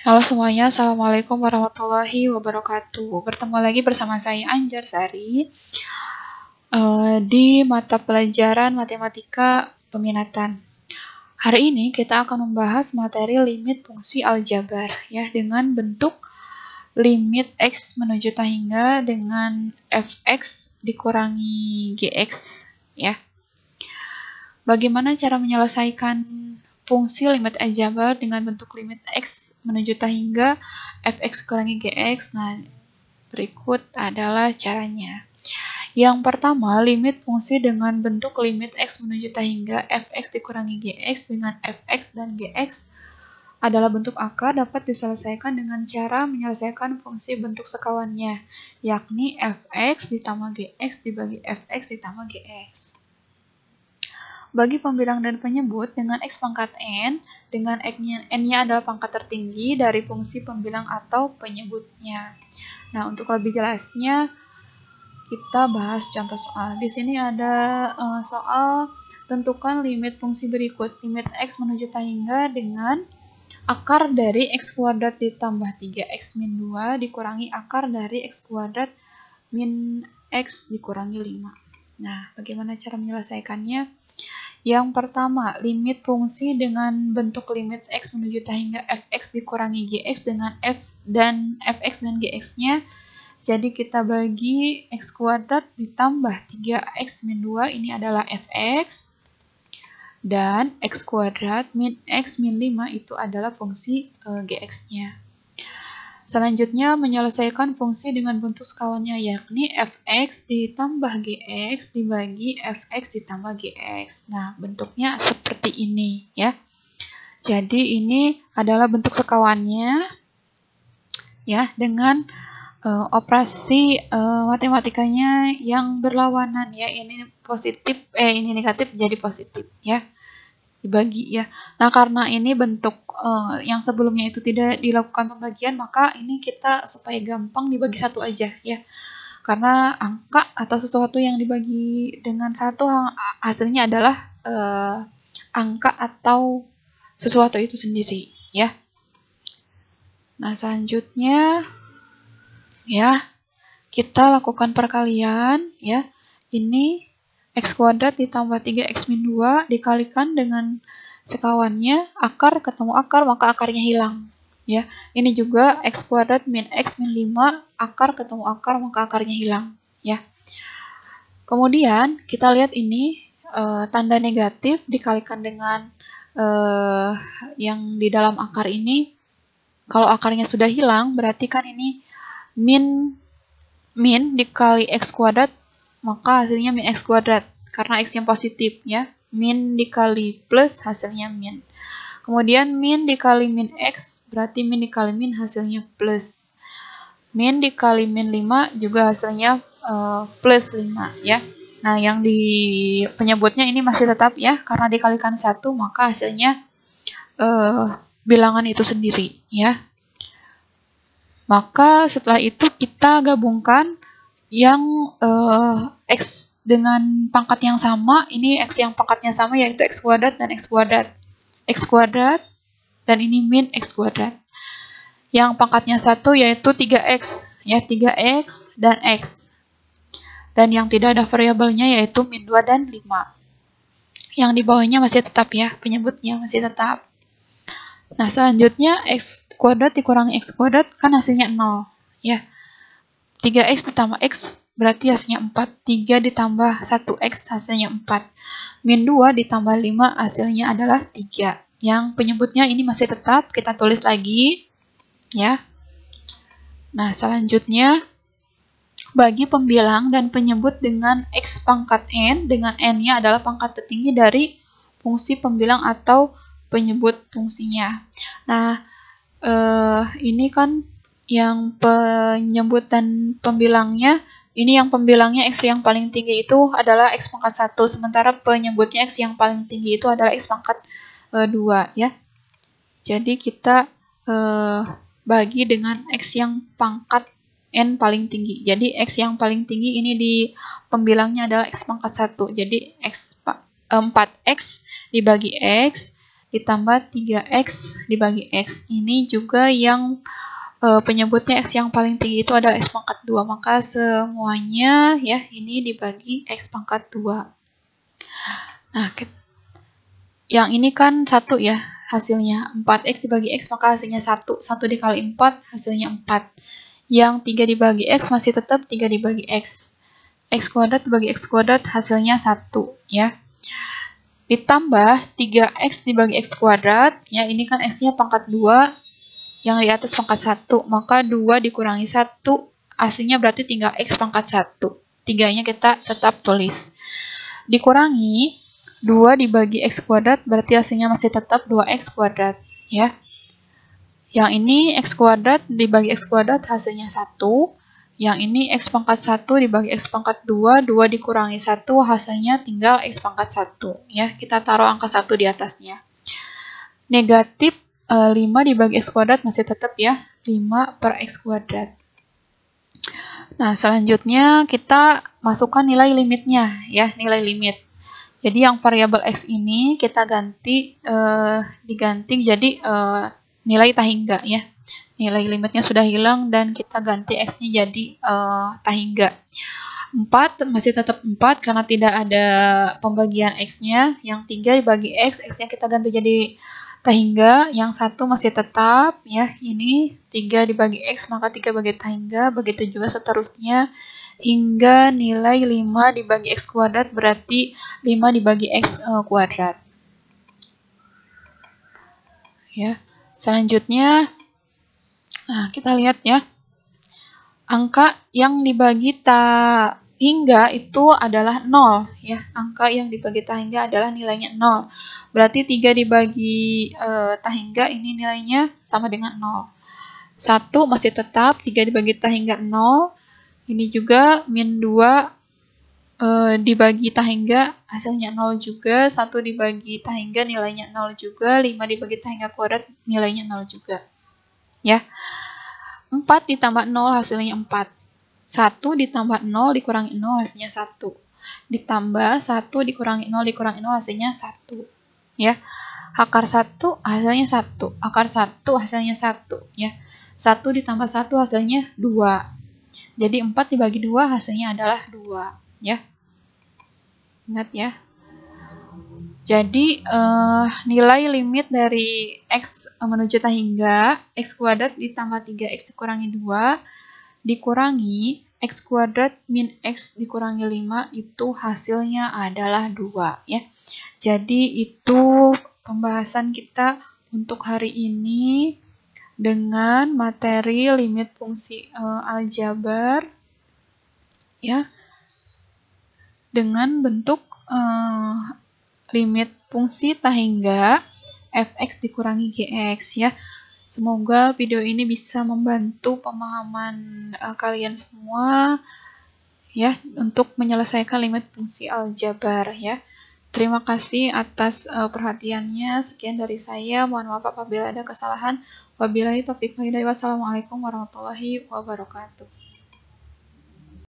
Halo semuanya, Assalamualaikum warahmatullahi wabarakatuh. Bertemu lagi bersama saya Anjar Sari di mata pelajaran Matematika Peminatan. Hari ini kita akan membahas materi limit fungsi aljabar ya dengan bentuk limit x menuju tak hingga dengan fx dikurangi gx ya. Bagaimana cara menyelesaikan fungsi limit aljabar dengan bentuk limit x menuju tak hingga fx kurangi gx? Nah, berikut adalah caranya. Yang pertama, limit fungsi dengan bentuk limit x menuju tak hingga fx dikurangi gx dengan fx dan gx adalah bentuk akar dapat diselesaikan dengan cara menyelesaikan fungsi bentuk sekawannya, yakni fx ditambah gx dibagi fx ditambah gx. Bagi pembilang dan penyebut dengan x pangkat n, dengan n-nya adalah pangkat tertinggi dari fungsi pembilang atau penyebutnya. Nah, untuk lebih jelasnya, kita bahas contoh soal. Di sini ada soal tentukan limit fungsi berikut. Limit x menuju tak hingga dengan akar dari x kuadrat ditambah 3x min 2 dikurangi akar dari x kuadrat min x dikurangi 5. Nah, bagaimana cara menyelesaikannya? Yang pertama, limit fungsi dengan bentuk limit x menuju tak hingga fx dikurangi gx dengan fx dan gx-nya. Jadi kita bagi x kuadrat ditambah 3x min 2, ini adalah fx. Dan x kuadrat min x min 5 itu adalah fungsi gx-nya. Selanjutnya, menyelesaikan fungsi dengan bentuk sekawannya, yakni fx ditambah gx dibagi fx ditambah gx. Nah, bentuknya seperti ini ya. Jadi ini adalah bentuk sekawannya ya, dengan operasi matematikanya yang berlawanan ya. Ini positif, ini negatif jadi positif ya. Dibagi ya. Nah, karena ini bentuk yang sebelumnya itu tidak dilakukan pembagian, maka ini kita supaya gampang dibagi satu aja ya. Karena angka atau sesuatu yang dibagi dengan satu hasilnya adalah angka atau sesuatu itu sendiri ya. Nah, selanjutnya ya, kita lakukan perkalian ya. Ini x kuadrat ditambah 3x min 2 dikalikan dengan sekawannya, akar ketemu akar, maka akarnya hilang. Ya, ini juga x kuadrat min x min 5, akar ketemu akar, maka akarnya hilang. Ya. Kemudian kita lihat ini tanda negatif dikalikan dengan yang di dalam akar ini. Kalau akarnya sudah hilang, berarti kan ini min dikali x kuadrat, maka hasilnya min x kuadrat karena x yang positif ya. Min dikali plus hasilnya min. Kemudian min dikali min x berarti min dikali min hasilnya plus. Min dikali min 5 juga hasilnya plus 5 ya. Nah, yang di penyebutnya ini masih tetap ya, karena dikalikan 1 maka hasilnya bilangan itu sendiri ya. Maka setelah itu kita gabungkan yang x dengan pangkat yang sama. Ini x yang pangkatnya sama yaitu x kuadrat dan x kuadrat. X kuadrat dan ini min x kuadrat. Yang pangkatnya 1 yaitu 3x ya, 3x dan x. Dan yang tidak ada variabelnya yaitu min 2 dan 5. Yang di bawahnya masih tetap ya, penyebutnya masih tetap. Nah, selanjutnya x kuadrat dikurangi x kuadrat kan hasilnya 0 ya. 3x ditambah x berarti hasilnya 4. 3 ditambah 1x hasilnya 4. Min 2 ditambah 5 hasilnya adalah 3. Yang penyebutnya ini masih tetap, kita tulis lagi ya. Nah, selanjutnya bagi pembilang dan penyebut dengan x pangkat n, dengan n-nya adalah pangkat tertinggi dari fungsi pembilang atau penyebut fungsinya. Nah, ini kan yang penyebut dan pembilangnya, ini yang pembilangnya x yang paling tinggi itu adalah x pangkat 1, sementara penyebutnya x yang paling tinggi itu adalah x pangkat 2 ya. Jadi kita bagi dengan x yang pangkat n paling tinggi. Jadi x yang paling tinggi ini di pembilangnya adalah x pangkat 1. Jadi 4x dibagi x ditambah 3x dibagi x. Ini juga yang penyebutnya x yang paling tinggi itu adalah x pangkat 2. Maka semuanya ya ini dibagi x pangkat 2. Nah, yang ini kan 1 ya hasilnya. 4x dibagi x maka hasilnya 1. 1 dikali 4 hasilnya 4. Yang 3 dibagi x masih tetap 3 dibagi x. X kuadrat dibagi x kuadrat hasilnya 1 ya. Ditambah 3x dibagi x kuadrat. Ya, ini kan x-nya pangkat 2. Yang di atas pangkat 1, maka 2 dikurangi 1, hasilnya berarti tinggal x pangkat 1. 3-nya kita tetap tulis. Dikurangi 2 dibagi x kuadrat, berarti hasilnya masih tetap 2x kuadrat. Ya. Yang ini x kuadrat dibagi x kuadrat hasilnya 1. Yang ini x pangkat 1 dibagi x pangkat 2, 2 dikurangi 1, hasilnya tinggal x pangkat 1. Ya, kita taruh angka 1 di atasnya. Negatif 5 dibagi x kuadrat masih tetap ya 5 per x kuadrat. Nah, selanjutnya kita masukkan nilai limitnya ya, nilai limit. Jadi yang variabel x ini kita diganti jadi nilai tahingga ya. Nilai limitnya sudah hilang dan kita ganti x-nya jadi tahingga. 4 masih tetap 4 karena tidak ada pembagian x-nya. Yang 3 dibagi x, x-nya kita ganti jadi tahingga. Yang 1 masih tetap ya, ini 3 dibagi x maka 3 bagi tahingga, begitu juga seterusnya hingga nilai 5 dibagi x kuadrat berarti 5 dibagi x kuadrat. Ya. Selanjutnya nah, kita lihat ya. Angka yang dibagi tahingga itu adalah 0 ya. Angka yang dibagi tahingga adalah nilainya 0. Berarti 3 dibagi tahingga ini nilainya sama dengan 0. 1 masih tetap 3 dibagi tahingga 0. Ini juga min 2 dibagi tahingga hasilnya 0 juga. 1 dibagi tahingga nilainya 0 juga. 5 dibagi tahingga kuadrat nilainya 0 juga. Ya. 4 ditambah 0 hasilnya 4. 1 ditambah 0 dikurangi 0 hasilnya 1. Ditambah 1 dikurangi 0 dikurangi 0 hasilnya 1. Ya. Akar 1 hasilnya 1. Akar 1 hasilnya 1. Ya. 1 ditambah 1 hasilnya 2. Jadi 4 dibagi 2 hasilnya adalah 2. Ya. Ingat ya. Jadi nilai limit dari x menuju tahingga x kuadrat ditambah 3x dikurangi 2 dikurangi x kuadrat min x dikurangi 5 itu hasilnya adalah 2 ya. Jadi itu pembahasan kita untuk hari ini dengan materi limit fungsi aljabar ya. Dengan bentuk limit fungsi tahingga fx dikurangi gx ya. Semoga video ini bisa membantu pemahaman kalian semua ya untuk menyelesaikan limit fungsi aljabar ya. Terima kasih atas perhatiannya. Sekian dari saya. Mohon maaf apabila ada kesalahan. Wabillahi taufiq wal hidayah. Wassalamualaikum warahmatullahi wabarakatuh.